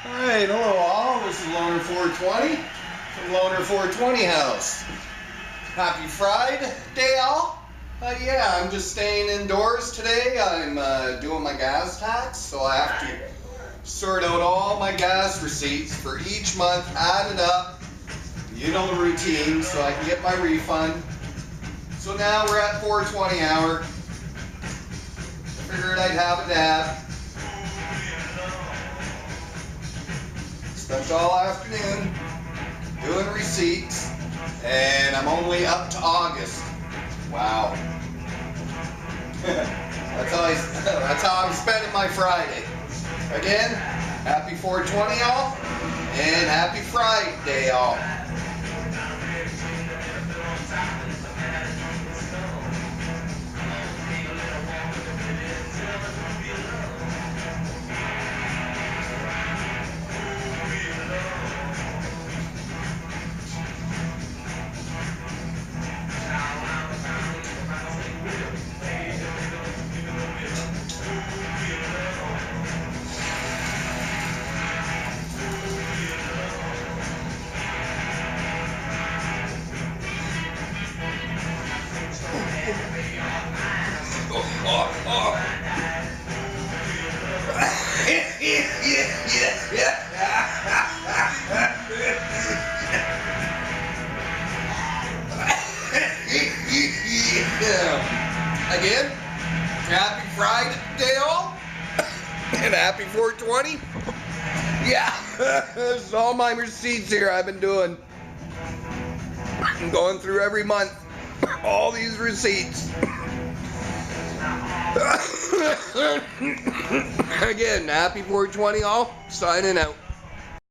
Alright, hello all. This is Loner 420 from Loner 420 House. Happy Friday, all. Yeah, I'm just staying indoors today. I'm doing my gas tax, so I have to sort out all my gas receipts for each month, add it up. You know the routine, so I can get my refund. So now we're at 4:20 hour. Figured I'd have a dab. Spent all afternoon doing receipts, and I'm only up to August. Wow. that's how I'm spending my Friday. Again, happy 420 all, and happy Friday all. Again, happy Friday all, and happy 420. Yeah, this is all my receipts here I've been doing. I'm going through every month, all these receipts. Again, happy 420 all, signing out.